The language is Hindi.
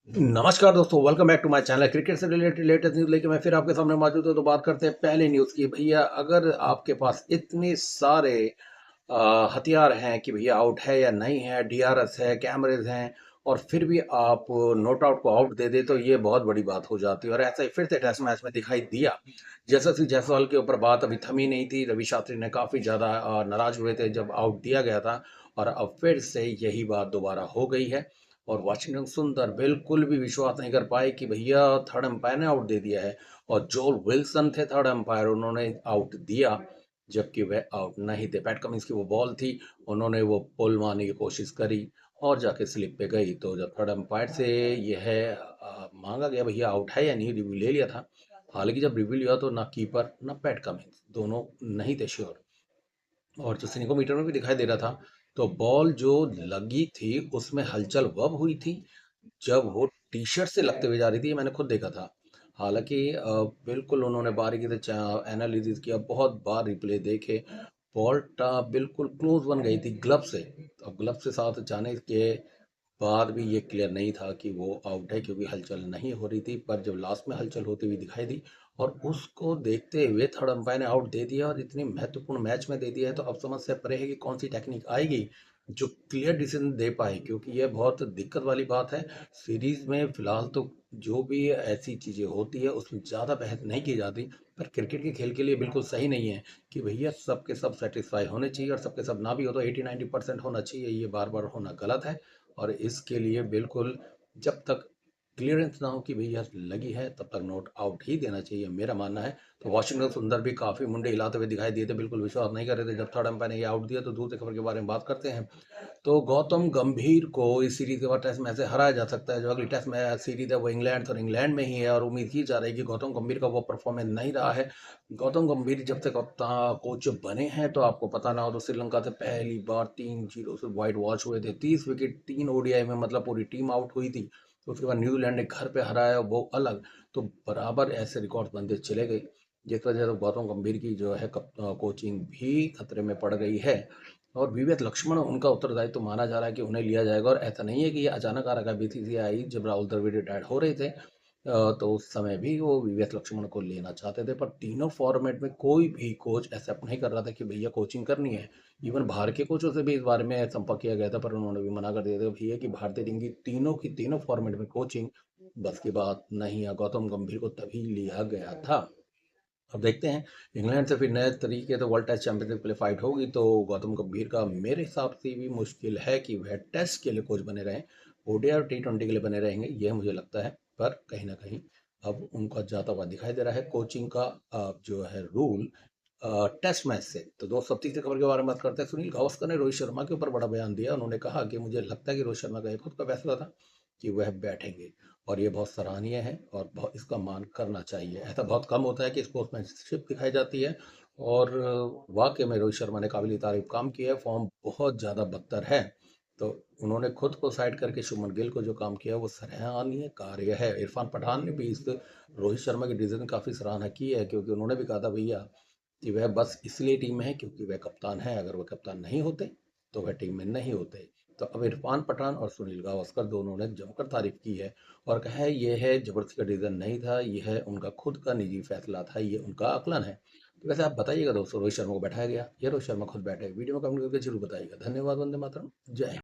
नमस्कार दोस्तों, welcome back to my channel. Cricket से रिलेटेड लेटेस्ट न्यूज़ लेके मैं फिर आपके सामने मौजूद हूँ। तो बात करते हैं पहले न्यूज़ की। भैया अगर आपके पास इतने सारे हथियार हैं कि भैया आउट है या नहीं है, डीआरएस है, कैमरेज हैं, और फिर भी आप नॉट आउट को आउट दे दे, तो ये बहुत बड़ी बात हो जाती है। और ऐसा ही फिर से टेस्ट मैच में दिखाई दिया। यशस्वी जायसवाल के ऊपर बात अभी थमी नहीं थी। रवि शास्त्री ने काफ़ी ज़्यादा नाराज हुए थे जब आउट दिया गया था, और अब फिर से यही बात दोबारा हो गई है। और वाशिंगटन सुंदर बिल्कुल भी विश्वास नहीं कर पाए कि भैया थर्ड अंपायर ने आउट दे दिया है। और जोल विल्सन थे थर्ड अंपायर, उन्होंने आउट दिया, जबकि वह आउट नहीं थे। पैट कमिंस की वो बॉल थी, उन्होंने वो पुल मारने की कोशिश करी और जाके स्लिप पे गई। तो जब थर्ड अंपायर से यह मांगा गया भैया आउट है या नहीं, रिव्यू ले लिया था। हालांकि जब रिव्यू लिया तो ना कीपर ना पैट कमिंस दोनों नहीं थे श्योर, और जो सिनेमोमीटर में भी दिखाई दे रहा था। तो बॉल जो लगी थी उसमें हलचल वब हुई थी जब वो टी शर्ट से लगते हुए जा रही थी। ये मैंने खुद देखा था। हालांकि बिल्कुल उन्होंने बारीकी से एनालिसिस किया, बहुत बार रिप्ले देखे। बॉल बिल्कुल क्लोज बन गई थी ग्लव से। अब ग्लव से साथ जाने के बाद भी ये क्लियर नहीं था कि वो आउट है, क्योंकि हलचल नहीं हो रही थी। पर जब लास्ट में हलचल होती हुई दिखाई दी और उसको देखते हुए थर्ड अंपायर ने आउट दे दिया, और इतनी महत्वपूर्ण मैच में दे दिया है, तो अब समझ से परे है कि कौन सी टेक्निक आएगी जो क्लियर डिसीजन दे पाए, क्योंकि ये बहुत दिक्कत वाली बात है। सीरीज में फिलहाल तो जो भी ऐसी चीज़ें होती है उसमें ज़्यादा बहस नहीं की जाती, पर क्रिकेट के खेल के लिए बिल्कुल सही नहीं है कि भैया सबके सब सेटिस्फाई होने चाहिए, और सबके सब ना भी हो तो 80-90% होना चाहिए। ये बार बार होना गलत है। और इसके लिए बिल्कुल जब तक क्लियरेंस ना हो कि भैया लगी है, तब तक नॉट आउट ही देना चाहिए, मेरा मानना है। तो वाशिंगटन सुंदर भी काफ़ी मुंडे हिलाते हुए दिखाई दिए थे, बिल्कुल विश्वास नहीं कर रहे थे जब थर्ड अंपायर ने ये आउट दिया। तो दूसरी खबर के बारे में बात करते हैं। तो गौतम गंभीर को इस सीरीज के बाद टेस्ट मैच से हराया जा सकता है। जो अगली टेस्ट मैच सीरीज है वो इंग्लैंड और इंग्लैंड में ही है, और उम्मीद की जा रही है कि गौतम गंभीर का वो परफॉर्मेंस नहीं रहा है। गौतम गंभीर जब से कप्तान कोच बने हैं, तो आपको पता ना हो तो श्रीलंका से पहली बार 3-0 से वाइट वॉश हुए थे। 30 विकेट 3 ओडीआई में, मतलब पूरी टीम आउट हुई थी। तो उसके बाद न्यूजीलैंड ने घर पे हराया, वो अलग। तो बराबर ऐसे रिकॉर्ड बनते चले गए, जिस वजह से गौतम गंभीर की जो है कोचिंग भी खतरे में पड़ गई है। और विवेक लक्ष्मण उनका उत्तरदायित्व तो माना जा रहा है कि उन्हें लिया जाएगा। और ऐसा नहीं है कि ये अचानक आ रखा है। बीसीसीआई जब राहुल द्रविड़ रिटायर्ड हो रहे थे, तो उस समय भी वो विवेक लक्ष्मण को लेना चाहते थे, पर तीनों फॉर्मेट में कोई भी कोच एक्सेप्ट नहीं कर रहा था कि भैया कोचिंग करनी है। इवन बाहर के कोचों से भी इस बारे में संपर्क किया गया था, पर उन्होंने भी मना कर दिया था भैया कि भारतीय टीम की तीनों फॉर्मेट में कोचिंग बस की बात नहीं है। गौतम गंभीर को तभी लिया गया था। अब देखते हैं, इंग्लैंड से फिर नए तरीके से वर्ल्ड टेस्ट चैंपियनशिप के लिए फाइट होगी। तो गौतम गंभीर का मेरे हिसाब से भी मुश्किल है कि वह टेस्ट के लिए कोच बने रहें। ओडीआई और टी20 के लिए बने रहेंगे, यह मुझे लगता है। पर कहीं ना कहीं अब उनका जाता हुआ दिखाई दे रहा है कोचिंग का जो है रूल टेस्ट मैच से। तो दोस्तों, अब तीसरी खबर के बारे में बात करते हैं। सुनील गावस्कर ने रोहित शर्मा के ऊपर बड़ा बयान दिया। उन्होंने कहा कि मुझे लगता है कि रोहित शर्मा का ये खुद का फैसला था कि वह बैठेंगे, और ये बहुत सराहनीय है और बहुत इसका मान करना चाहिए। ऐसा बहुत कम होता है कि स्पोर्ट्समैनशिप दिखाई जाती है। और वाकई में रोहित शर्मा ने काबिल तारीफ काम किया है। फॉर्म बहुत ज़्यादा बदतर है। तो उन्होंने खुद को साइड करके शुभमन गिल को जो काम किया वो सराहनीय कार्य है। इरफान पठान ने भी इस रोहित शर्मा की डिसीजन काफ़ी सराहना की है, क्योंकि उन्होंने भी कहा था भैया कि वह बस इसलिए टीम में है क्योंकि वह कप्तान है। अगर वह कप्तान नहीं होते तो वह टीम में नहीं होते। तो अब इरफान पठान और सुनील गावस्कर दोनों ने जमकर तारीफ की है, और कहा है यह है जबरदस्ती का डिसीजन नहीं था, यह है उनका खुद का निजी फैसला था, ये उनका आकलन है। तो वैसे आप बताइएगा दोस्तों, रोहित शर्मा को बैठाया गया या रोहित शर्मा खुद बैठे? वीडियो में कमेंट करके जरूर बताइएगा। धन्यवाद। वंदे मातरम। जय हिंद।